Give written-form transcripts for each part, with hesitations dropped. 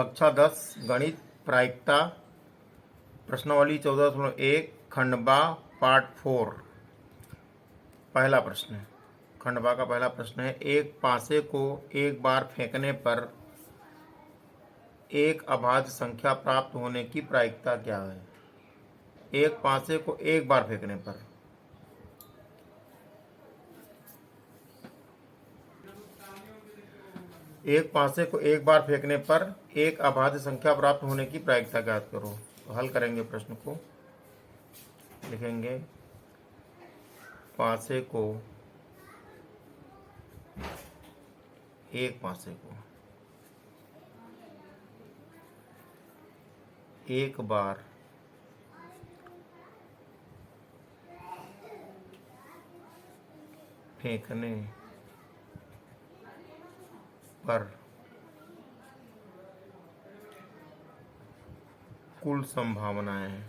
कक्षा 10 गणित प्रायिकता प्रश्नावली 14.1 खंडवा पार्ट 4। पहला प्रश्न, खंडवा का पहला प्रश्न है, एक पासे को एक बार फेंकने पर एक अभाज्य संख्या प्राप्त होने की प्रायिकता क्या है। एक पासे को एक बार फेंकने पर एक पासे को एक बार फेंकने पर एक अभाज्य संख्या प्राप्त होने की प्रायिकता ज्ञात करो। तो हल करेंगे प्रश्न को, लिखेंगे पासे को एक पासे को एक बार फेंकने पर कुल संभावनाएं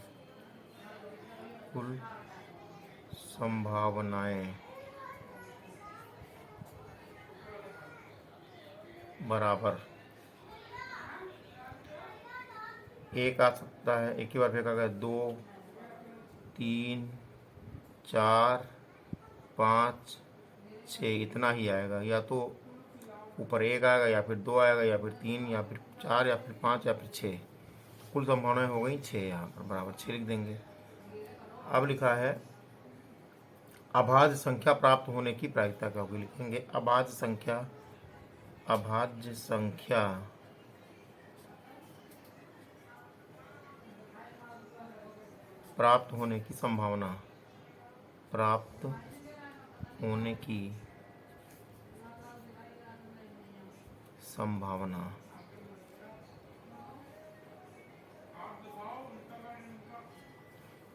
बराबर एक आ सकता है, एक ही बार फेंका गया, 2 3 4 5 6 इतना ही आएगा। या तो ऊपर एक आएगा, या फिर 2 आएगा, या फिर 3, या फिर 4, या फिर 5, या फिर 6। कुल संभावनाएं हो गई 6। यहाँ पर बराबर 6 लिख देंगे। अब लिखा है अभाज्य संख्या प्राप्त होने की प्रायिकता क्या होगी। लिखेंगे अभाज्य संख्या प्राप्त होने की संभावना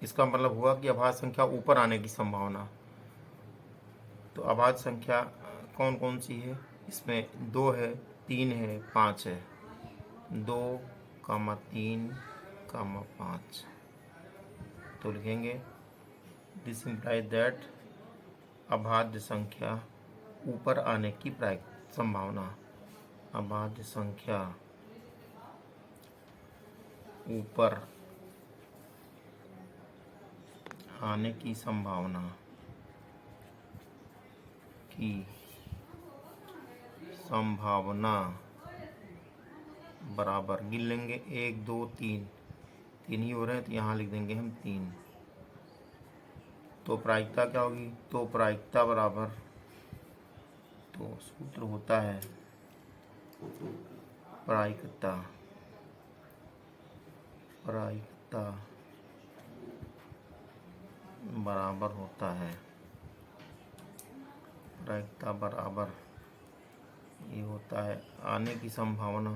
इसका मतलब हुआ कि अभाज्य संख्या ऊपर आने की संभावना। तो अभाज्य संख्या कौन कौन सी है, इसमें 2 है, 3 है, 5 है। 2, 3, 5। तो लिखेंगे दिस इम्प्लाइज दैट अभाज्य संख्या ऊपर आने की संभावना। अभाज्य संख्या ऊपर आने की संभावना बराबर गिन लेंगे 1 2 3 ही हो रहे हैं, तो यहाँ लिख देंगे हम 3। तो प्रायिकता क्या होगी, तो प्रायिकता बराबर, तो सूत्र होता है प्रायिकता बराबर होता है, प्रायिकता बराबर ये होता है आने की संभावना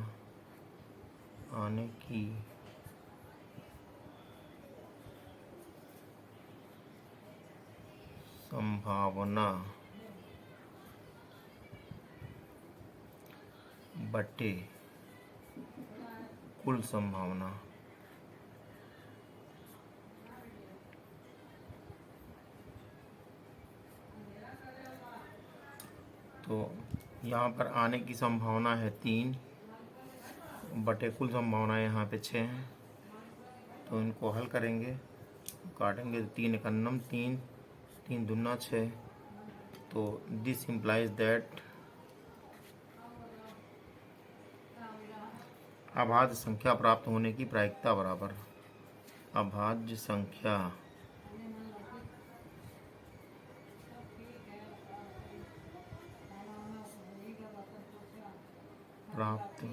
बटे कुल संभावना। तो यहाँ पर आने की संभावना है 3 बटे कुल संभावना यहाँ पे 6 है। तो इनको हल करेंगे, काटेंगे तो 3 एकन्नम 3, 3 दूना 6। तो दिस इम्प्लाइज दैट अभाज्य संख्या प्राप्त होने की प्रायिकता बराबर अभाज्य संख्या प्राप्त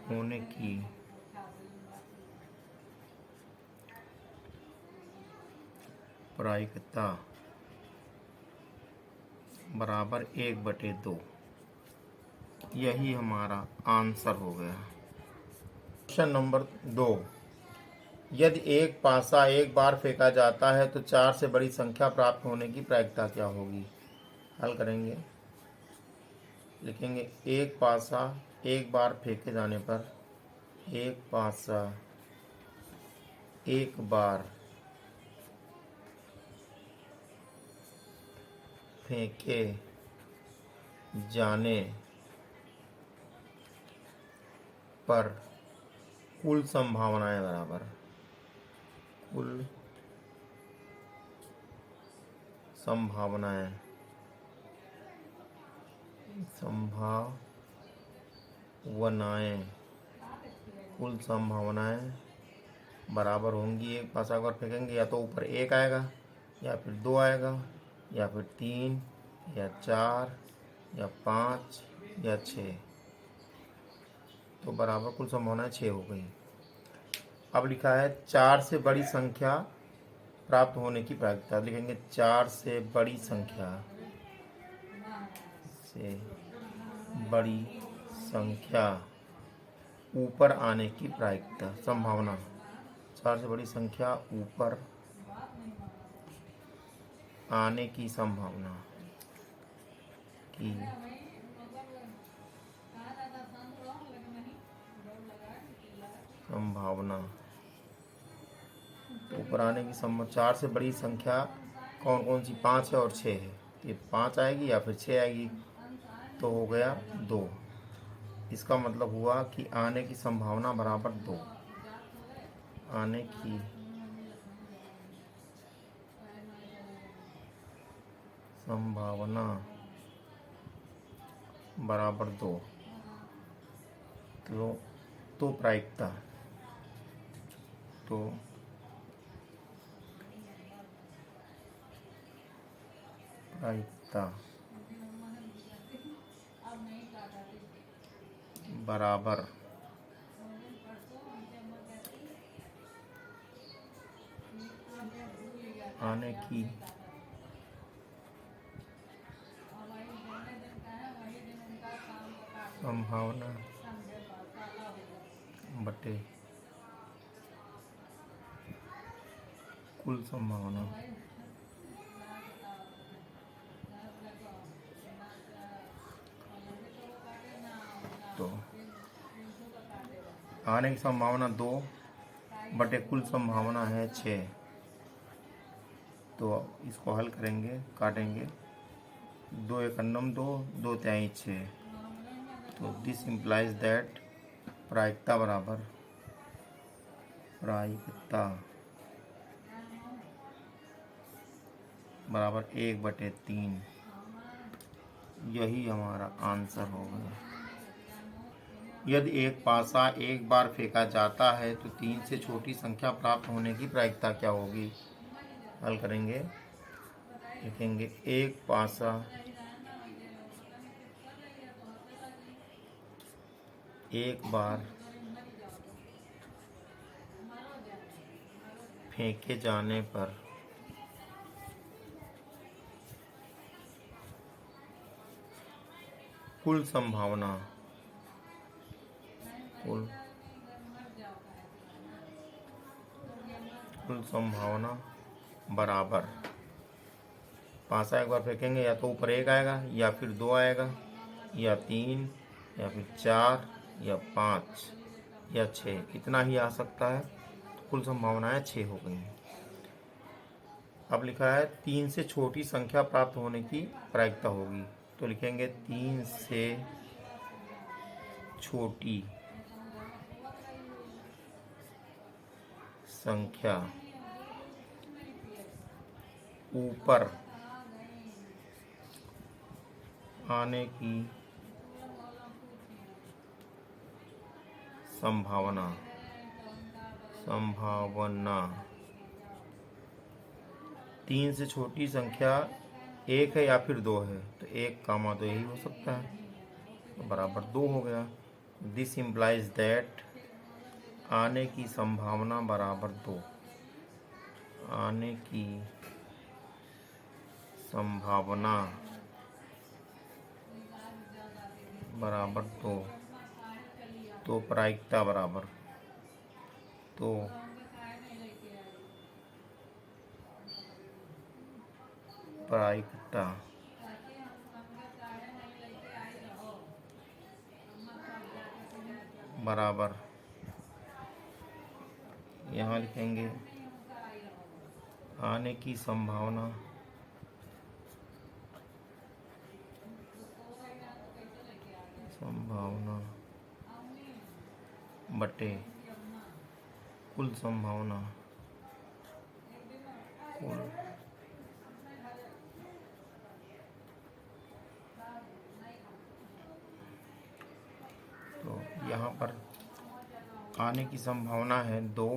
होने की प्रायिकता बराबर 1/2। यही हमारा आंसर हो गया। क्वेश्चन नंबर 2, यदि एक पासा एक बार फेंका जाता है तो 4 से बड़ी संख्या प्राप्त होने की प्रायिकता क्या होगी। हल करेंगे, लिखेंगे एक पासा एक बार फेंके जाने पर, एक पासा एक बार फेंके जाने पर कुल संभावनाएं बराबर कुल संभावनाएं कुल संभावनाएं बराबर होंगी। एक पासा अगर फेंकेंगे या तो ऊपर एक आएगा या फिर दो आएगा या फिर तीन या चार या पाँच या छः, तो बराबर कुल संभावनाएं 6 हो गई। अब लिखा है 4 से बड़ी संख्या प्राप्त होने की प्रायिकता। लिखेंगे 4 से बड़ी संख्या ऊपर आने की प्रायिकता संभावना। 4 से बड़ी संख्या ऊपर आने की संभावना ऊपर आने की संभावना। 4 से बड़ी संख्या कौन कौन सी? 5 है और 6 है। ये 5 आएगी या फिर 6 आएगी, तो हो गया 2। इसका मतलब हुआ कि आने की संभावना बराबर 2। आने की संभावना बराबर 2। तो प्रायिकता बराबर आने की संभावना बटे कुल संभावना। तो आने की संभावना 2 बटे कुल संभावना है 6। तो इसको हल करेंगे, काटेंगे। 2 एकन्नम 2, 2 तिहाई 6। तो दिस इम्प्लाइज दैट प्रायिकता बराबर 1/3। यही हमारा आंसर होगा। यदि एक पासा एक बार फेंका जाता है तो 3 से छोटी संख्या प्राप्त होने की प्रायिकता क्या होगी? हल करेंगे, लिखेंगे एक पासा एक बार फेंके जाने पर कुल संभावना बराबर, पासा एक बार फेंकेंगे या तो ऊपर एक आएगा या फिर 2 आएगा या 3 या फिर 4 या 5 या 6, इतना ही आ सकता है। तो कुल संभावनाएं 6 हो गई। अब लिखा है 3 से छोटी संख्या प्राप्त होने की प्रायिकता होगी। तो लिखेंगे 3 से छोटी संख्या ऊपर आने की संभावना 3 से छोटी संख्या 1 है या फिर 2 है, तो 1 कामा तो यही हो सकता है, तो बराबर 2 हो गया। दिस इम्प्लाइज दैट आने की संभावना बराबर 2। आने की संभावना बराबर 2। तो प्रायिकता बराबर, तो प्रायिकता बराबर, यहाँ लिखेंगे आने की संभावना बटे कुल संभावना कुल तो यहाँ पर आने की संभावना है 2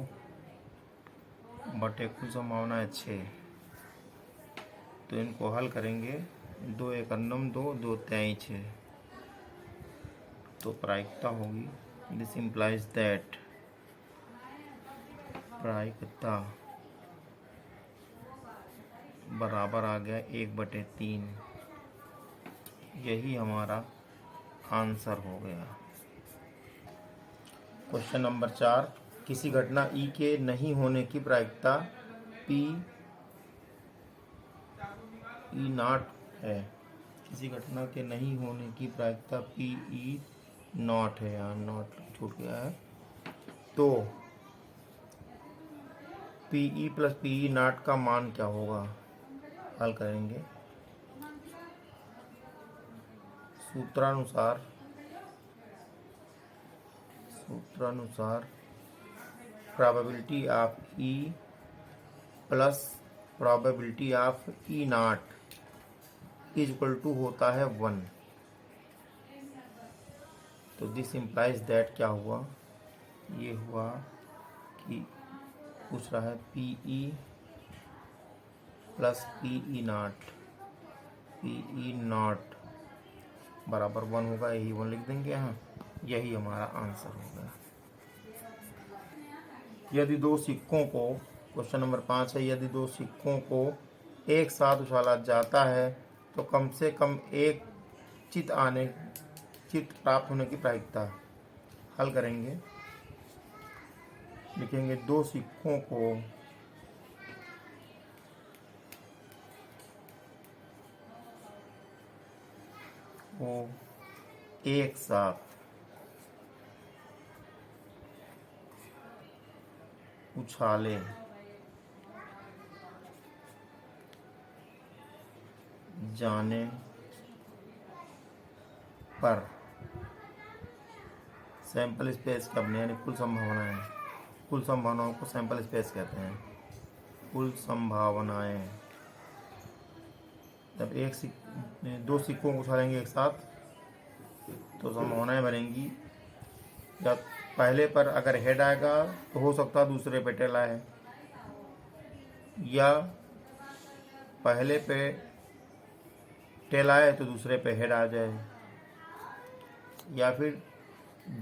बटे कुल संभावना है 6। तो इनको हल करेंगे, 2 एक अन्नम 2, 2 त्याई 6। तो प्रायिकता होगी, दिस इम्प्लाइज दैट प्रायिकता बराबर आ गया 1/3। यही हमारा आंसर हो गया। क्वेश्चन नंबर 4, किसी घटना ई के नहीं होने की प्रायिकता पी ई नॉट है। किसी घटना के नहीं होने की प्रायिकता पी ई नॉट है, यहाँ नॉट छूट गया है। तो P E plus P E not का मान क्या होगा, हल करेंगे। सूत्रानुसार probability of E plus probability of E not is equal to होता है 1। तो दिस इम्प्लाइज दैट क्या हुआ, ये हुआ कि पूछ रहा है P E plus P E not बराबर 1 होगा, यही 1 लिख देंगे यहाँ। यही हमारा आंसर हो गया। यदि 2 सिक्कों को, क्वेश्चन नंबर 5 है, यदि 2 सिक्कों को एक साथ उछाला जाता है तो कम से कम एक चित प्राप्त होने की प्रायिकता। हल करेंगे, लिखेंगे 2 सिक्कों को एक साथ उछाले जाने पर सैंपल स्पेस का बने, यानी कुल संभावनाएं, कुल संभावनाओं को सैंपल स्पेस कहते हैं। कुल संभावनाएं, जब 2 सिक्कों को उछालेंगे एक साथ तो संभावनाएं बनेंगी। जब पहले पर अगर हेड आएगा तो हो सकता है दूसरे पे टेल आए, या पहले पे टेल आए तो दूसरे पे हेड आ जाए, या फिर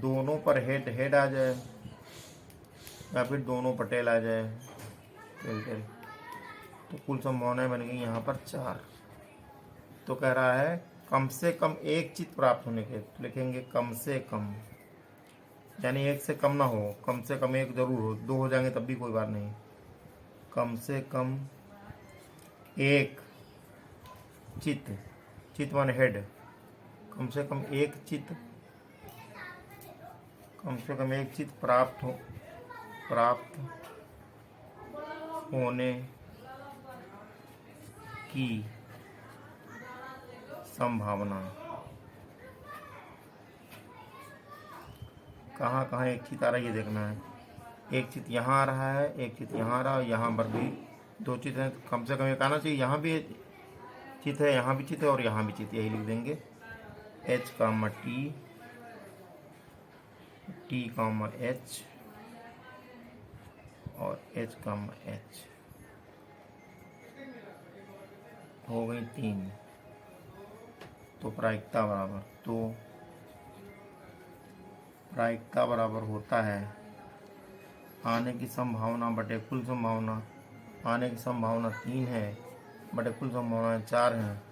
दोनों पर हेड आ जाए, या फिर दोनों पर टेल आ जाए, टेल। तो कुल संभावनाएं बन गई यहाँ पर 4। तो कह रहा है कम से कम एक चित प्राप्त होने के, तो लिखेंगे कम से कम, यानी एक से कम ना हो, कम से कम एक जरूर हो, 2 हो जाएंगे तब भी कोई बात नहीं। कम से कम एक चित वन हेड, कम से कम एक चित प्राप्त होने की संभावना। कहाँ कहाँ एक चित आ रहा है ये देखना है। एक चित यहाँ आ रहा है, एक चित यहाँ आ रहा है, यहाँ पर भी 2 चित हैं। कम से कम एक आना चाहिए, यहाँ भी चित है, यहाँ भी चित है और यहाँ भी चित, यही लिख देंगे। H, T, H और H, H हो गई 3। तो प्रायिकता बराबर होता है आने की संभावना बटे कुल संभावना। आने की संभावना 3 है बटे कुल संभावना 4 है।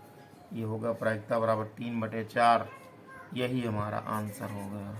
ये होगा प्रायिकता बराबर 3/4। यही हमारा आंसर हो गया।